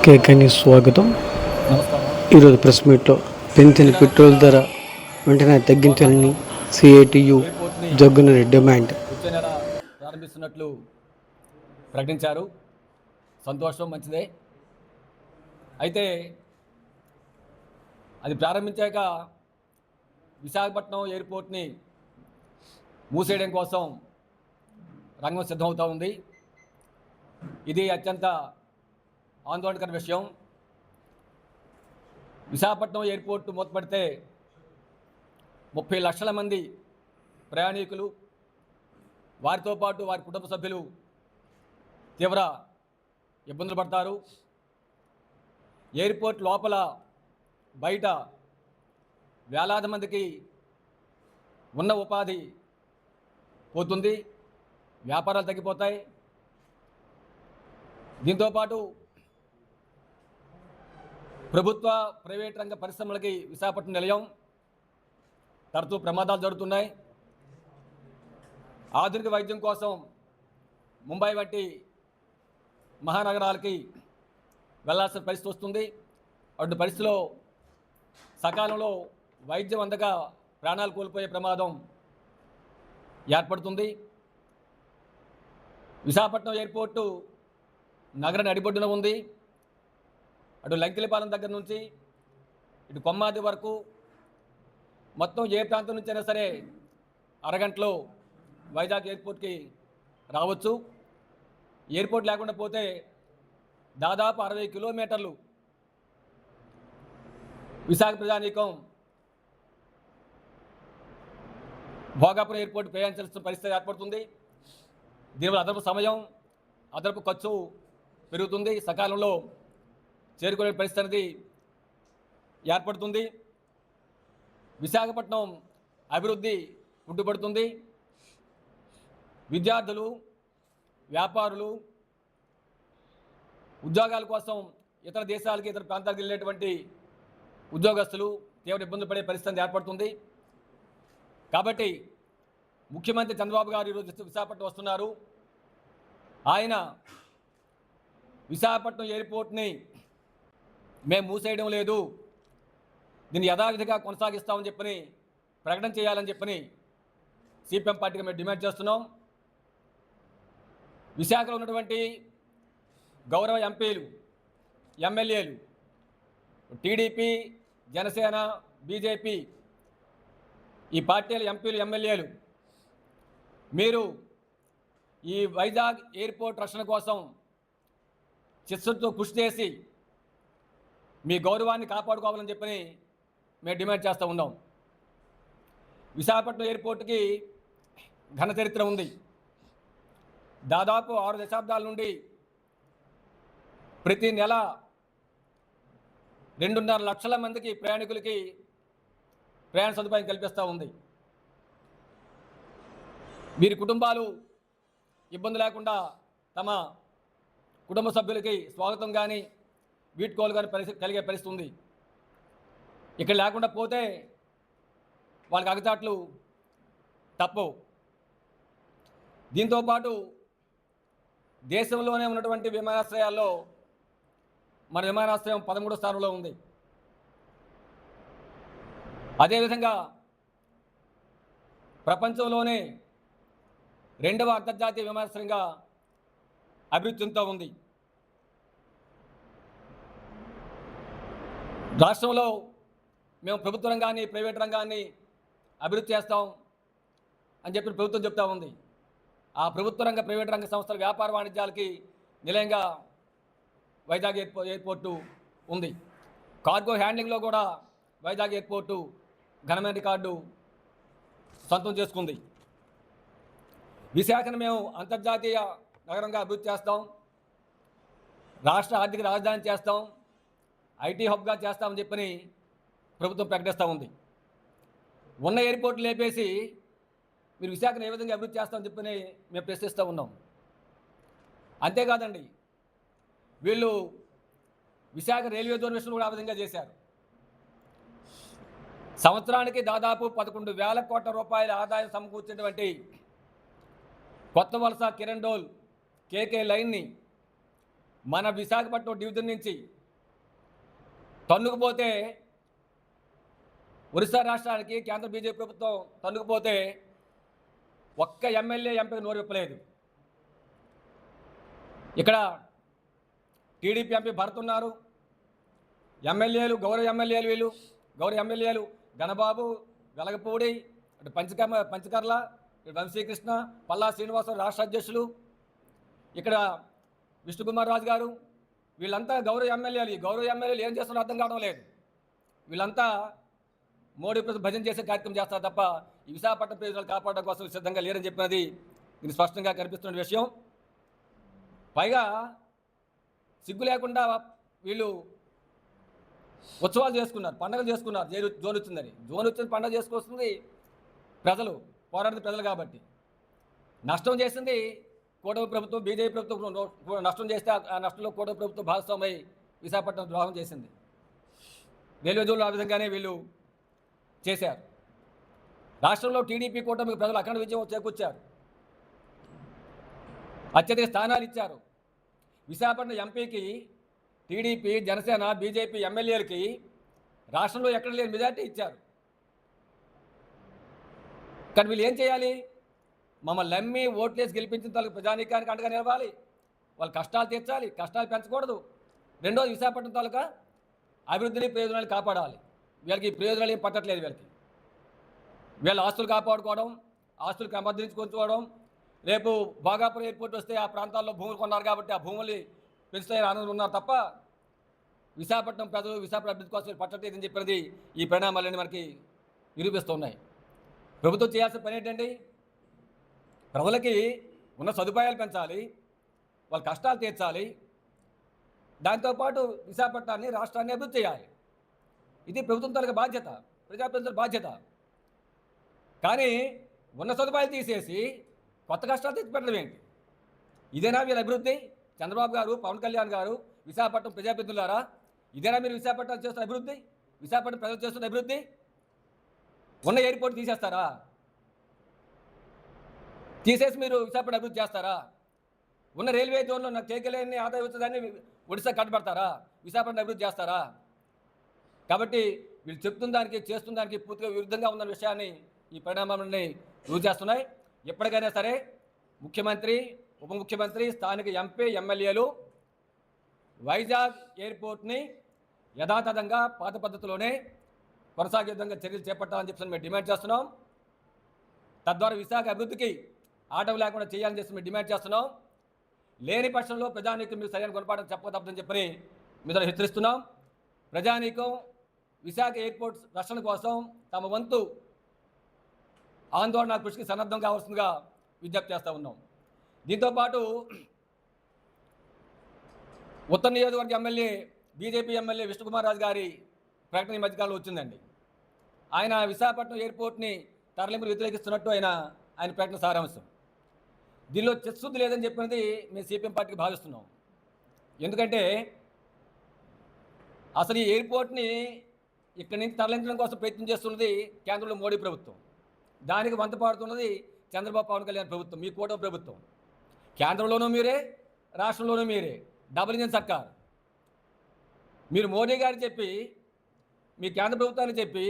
కేకని స్వాగతం. నమస్కారం. ఈరోజు ప్రెస్ మీట్లో పెంచిన పెట్రోల్ ధర వెంటనే తగ్గించాలని సిఐటియు ఎయిర్పోర్ట్ని జగ్గున డిమాండ్. వచ్చే నెల ప్రారంభిస్తున్నట్లు ప్రకటించారు. సంతోషం, మంచిదే. అయితే అది ప్రారంభించాక విశాఖపట్నం ఎయిర్పోర్ట్ని మూసేయడం కోసం రంగం సిద్ధమవుతూ ఉంది. ఇది అత్యంత ఆందోళనకర విషయం. విశాఖపట్నం ఎయిర్పోర్టు మూతపడితే 30 లక్షల మంది ప్రయాణికులు, వారితో పాటు వారి కుటుంబ సభ్యులు తీవ్ర ఇబ్బందులు పడతారు. ఎయిర్పోర్ట్ లోపల బయట వేలాది మందికి ఉన్న ఉపాధి పోతుంది, వ్యాపారాలు తగ్గిపోతాయి. దీంతోపాటు ప్రభుత్వ ప్రైవేట్ రంగ పరిశ్రమలకి విశాఖపట్నం నిలయం. తరచూ ప్రమాదాలు జరుగుతున్నాయి. ఆధునిక వైద్యం కోసం ముంబై వంటి మహానగరాలకి వెళ్లాల్సిన పరిస్థితి వస్తుంది. అటువంటి పరిస్థితిలో సకాలంలో వైద్యం అందక ప్రాణాలు కోల్పోయే ప్రమాదం ఏర్పడుతుంది. విశాఖపట్నం ఎయిర్పోర్టు నగర నడిబొడ్డున ఉంది. అటు లంకిలిపాలెం దగ్గర నుంచి ఇటు కొమ్మాది వరకు మొత్తం ఏ ప్రాంతం నుంచి అయినా సరే అరగంటలో వైజాగ్ ఎయిర్పోర్ట్కి రావచ్చు. ఎయిర్పోర్ట్ లేకుండా పోతే దాదాపు 60 కిలోమీటర్లు విశాఖ ప్రజానీకం భోగాపురం ఎయిర్పోర్ట్ ప్రయాణించాల్సిన పరిస్థితి ఏర్పడుతుంది. దీనివల్ల అదనపు సమయం, అదనపు ఖర్చు పెరుగుతుంది. సకాలంలో చేరుకునే పరిస్థితి అనేది ఏర్పడుతుంది. విశాఖపట్నం అభివృద్ధి కుంటుపడుతుంది. విద్యార్థులు, వ్యాపారులు ఉద్యోగాల కోసం ఇతర దేశాలకి, ఇతర ప్రాంతాలకు వెళ్ళేటువంటి ఉద్యోగస్తులు తీవ్ర ఇబ్బందులు పడే పరిస్థితి ఏర్పడుతుంది. కాబట్టి ముఖ్యమంత్రి చంద్రబాబు గారు ఈరోజు విశాఖపట్నం వస్తున్నారు. ఆయన విశాఖపట్నం ఎయిర్పోర్ట్ని మేము మూసేయడం లేదు, దీన్ని యథావిధిగా కొనసాగిస్తామని చెప్పని ప్రకటన చేయాలని చెప్పని సిపిఎం పార్టీగా మేము డిమాండ్ చేస్తున్నాం. విశాఖలో ఉన్నటువంటి గౌరవ ఎంపీలు, ఎమ్మెల్యేలు, టీడీపీ, జనసేన, బీజేపీ ఈ పార్టీల ఎంపీలు, ఎమ్మెల్యేలు మీరు ఈ వైజాగ్ ఎయిర్పోర్ట్ రక్షణ కోసం చిత్తశుద్ధితో కృషి చేసి మీ గౌరవాన్ని కాపాడుకోవాలని చెప్పని మేము డిమాండ్ చేస్తూ ఉన్నాం. విశాఖపట్నం ఎయిర్పోర్ట్కి ఘన చరిత్ర ఉంది. దాదాపు 6 దశాబ్దాల నుండి ప్రతి నెల 2.5 లక్షల మందికి ప్రయాణికులకి ప్రయాణ సదుపాయం కల్పిస్తూ ఉంది. వీరి కుటుంబాలు ఇబ్బంది లేకుండా తమ కుటుంబ సభ్యులకి స్వాగతం కానీ వీడ్కోలు కానీ కలిగే పరిస్థితి ఉంది. ఇక్కడ లేకుండా పోతే వాళ్ళకి అగచాట్లు తప్పవు. దీంతోపాటు దేశంలోనే ఉన్నటువంటి విమానాశ్రయాల్లో మన విమానాశ్రయం 13వ స్థానంలో ఉంది. అదేవిధంగా ప్రపంచంలోనే 2వ అంతర్జాతీయ విమానాశ్రయంగా అభివృద్ధి చెందుతూ ఉంది. రాష్ట్రంలో మేము ప్రభుత్వ రంగాన్ని, ప్రైవేట్ రంగాన్ని అభివృద్ధి చేస్తాం అని చెప్పి ప్రభుత్వం చెప్తా ఉంది. ఆ ప్రభుత్వ రంగ, ప్రైవేట్ రంగ సంస్థల వ్యాపార వాణిజ్యాలకి నిలయంగా వైజాగ్ ఎయిర్పోర్టు ఉంది. కార్గో హ్యాండ్లింగ్లో కూడా వైజాగ్ ఎయిర్పోర్టు ఘనమైన రికార్డు సొంతం చేసుకుంది. విశాఖను మేము అంతర్జాతీయ నగరంగా అభివృద్ధి చేస్తాం, రాష్ట్ర ఆర్థిక రాజధాని చేస్తాం, ఐటీ హబ్గా చేస్తామని చెప్పని ప్రభుత్వం ప్రకటిస్తూ ఉంది. ఉన్న ఎయిర్పోర్ట్ లేపేసి మీరు విశాఖను ఏ విధంగా అభివృద్ధి చేస్తామని చెప్పని మేము ప్రశ్నిస్తూ ఉన్నాం. అంతేకాదండి, వీళ్ళు విశాఖ రైల్వే జోన్ విషయంలో కూడా ఆ విధంగా చేశారు. సంవత్సరానికి దాదాపు 11,000 కోట్ల రూపాయల ఆదాయం సమకూర్చినటువంటి కొత్త వలస కిరణ్ డోల్ కేకే లైన్ని మన విశాఖపట్నం డివిజన్ నుంచి తన్నుకుపోతే ఒరిస్సా రాష్ట్రానికి కేంద్ర బీజేపీ ప్రభుత్వం తన్నుకుపోతే ఒక్క ఎమ్మెల్యే ఎంపీ నోరు విప్పలేదు. ఇక్కడ టీడీపీ ఎంపీ భరత్ ఉన్నారు, ఎమ్మెల్యేలు గౌరవ ఎమ్మెల్యేలు వీళ్ళు గౌరవ ఎమ్మెల్యేలు గణబాబు, వెలగపూడి, ఇటు పంచకర్ల, ఇటు వంశీకృష్ణ, పల్లా శ్రీనివాసరావు రాష్ట్ర అధ్యక్షులు, ఇక్కడ విష్ణుకుమార్ రాజు గారు, వీళ్ళంతా గౌరవ ఎమ్మెల్యేలు. ఈ గౌరవ ఎమ్మెల్యేలు ఏం చేస్తున్నారో అర్థం కావడం లేదు. వీళ్ళంతా మోడీ ప్రభుత్వం భజన చేసే కార్యక్రమం చేస్తారు తప్ప ఈ విశాఖపట్నం ప్రజలు కాపాడడం కోసం సిద్ధంగా లేరని చెప్పినది ఇది స్పష్టంగా కనిపిస్తున్న విషయం. పైగా సిగ్గు లేకుండా వీళ్ళు ఉత్సవాలు చేసుకున్నారు, పండుగలు చేసుకున్నారు. జోన్ వచ్చిందని, జోన్ వచ్చింది పండుగ చేసుకొస్తుంది ప్రజలు, పోరాడిన ప్రజలు కాబట్టి. నష్టం చేసింది కూటమి ప్రభుత్వం, బీజేపీ ప్రభుత్వం నష్టం చేస్తే ఆ నష్టంలో కూటమి ప్రభుత్వం భాగస్వామై విశాఖపట్నం ద్రోహం చేసింది. రైల్వే జోన్లు ఆ విధంగానే వీళ్ళు చేశారు. రాష్ట్రంలో టీడీపీ కూటమికి ప్రజలు అఖండ విజయం చేకూర్చారు, అత్యధిక స్థానాలు ఇచ్చారు. విశాఖపట్నం ఎంపీకి టీడీపీ, జనసేన, బీజేపీ ఎమ్మెల్యేలకి రాష్ట్రంలో ఎక్కడ లేని మెజార్టీ ఇచ్చారు. కానీ వీళ్ళు ఏం చేయాలి? మమ్మల్ని నమ్మి ఓట్లేసి గెలిపించిన తలకు ప్రజానీకానికి అండగా నిలవాలి, వాళ్ళ కష్టాలు తీర్చాలి, కష్టాలు పెంచకూడదు. రెండోది విశాఖపట్నం తాలూకా అభివృద్ధిని, ప్రయోజనాలు కాపాడాలి. వీళ్ళకి ప్రయోజనాలు ఏం పట్టట్లేదు. వీళ్ళ ఆస్తులు కాపాడుకోవడం, ఆస్తులు క్రమబద్ధరించుకోవడం, రేపు భోగాపురం ఎయిర్పోర్ట్ వస్తే ఆ ప్రాంతాల్లో భూములు కొన్నారు కాబట్టి ఆ భూముల్ని పెంచుతాయని ఆనందం ఉన్నారు తప్ప విశాఖపట్నం ప్రజలు విశాఖపట్నం అభివృద్ధి కోసం పట్టట్లేదని చెప్పినది ఈ పరిణామాలన్నీ మనకి నిరూపిస్తున్నాయి. ప్రభుత్వం చేయాల్సిన పని ఏంటండి? ప్రజలకి ఉన్న సదుపాయాలు పెంచాలి, వాళ్ళ కష్టాలు తీర్చాలి, దాంతోపాటు విశాఖపట్నాన్ని, రాష్ట్రాన్ని అభివృద్ధి చేయాలి. ఇది ప్రభుత్వం తాలూకా బాధ్యత, ప్రజాప్రతినిధుల బాధ్యత. కానీ ఉన్న సదుపాయాలు తీసేసి కొత్త కష్టాలు తెచ్చిపెట్టడం ఏంటి? ఇదేనా వీళ్ళ అభివృద్ధి? చంద్రబాబు గారు, పవన్ కళ్యాణ్ గారు, విశాఖపట్నం ప్రజాప్రతినిధులారా, ఇదేనా మీరు విశాఖపట్నం చేస్తున్న అభివృద్ధి? విశాఖపట్నం ప్రజలు చేస్తున్న అభివృద్ధి? ఉన్న ఎయిర్పోర్ట్ తీసేస్తారా? తీసేసి మీరు విశాఖపట్నం అభివృద్ధి చేస్తారా? ఉన్న రైల్వే జోన్లో నాకు కేకలేని ఆదాయ వచ్చేదాన్ని ఒడిశా కట్టబడతారా? విశాఖపట్నం అభివృద్ధి చేస్తారా? కాబట్టి వీళ్ళు చెప్తున్న దానికి, చేస్తున్న దానికి పూర్తిగా విరుద్ధంగా ఉన్న విషయాన్ని ఈ పరిణామాలని రుజువు చేస్తున్నాయి. ఎప్పటికైనా సరే ముఖ్యమంత్రి, ఉప ముఖ్యమంత్రి, స్థానిక ఎంపీ, ఎమ్మెల్యేలు వైజాగ్ ఎయిర్పోర్ట్ని యథాతథంగా పాత పద్ధతిలోనే కొనసాగే విధంగా చర్యలు చేపట్టాలని చెప్పి మేము డిమాండ్ చేస్తున్నాం. తద్వారా విశాఖ అభివృద్ధికి ఆటం లేకుండా చేయాలని చెప్పి మేము డిమాండ్ చేస్తున్నాం. లేని పక్షంలో ప్రజానీకం మీకు సరైన గుణపాఠం చెప్పదప్పదని చెప్పని మీద హెచ్చరిస్తున్నాం. ప్రజానీకం విశాఖ ఎయిర్పోర్ట్ రక్షణ కోసం తమ వంతు ఆందోళన కృషికి సన్నద్ధం కావాల్సిందిగా విజ్ఞప్తి చేస్తూ ఉన్నాం. దీంతోపాటు ఉత్తర నియోజకవర్గ MLA, BJP MLA Vishnukumar Raju గారి ప్రకటన ఈ మధ్యకాలంలో వచ్చిందండి. ఆయన విశాఖపట్నం ఎయిర్పోర్ట్ని తరలింపులు వ్యతిరేకిస్తున్నట్టు ఆయన ప్రకటన సారాంశం. దీనిలో చిత్తశుద్ధి లేదని చెప్పినది మేము సిపిఎం పార్టీకి భావిస్తున్నాం. ఎందుకంటే అసలు ఈ ఎయిర్పోర్ట్ని ఇక్కడి నుంచి తరలించడం కోసం ప్రయత్నం చేస్తున్నది కేంద్రంలో మోడీ ప్రభుత్వం, దానికి వంతపాడుతున్నది చంద్రబాబు, పవన్ కళ్యాణ్ ప్రభుత్వం, మీ కూటమి ప్రభుత్వం. కేంద్రంలోనూ మీరే, రాష్ట్రంలోనూ మీరే, డబుల్ ఇంజిన్ సర్కార్. మీరు మోడీ గారు చెప్పి, మీ కేంద్ర ప్రభుత్వాన్ని చెప్పి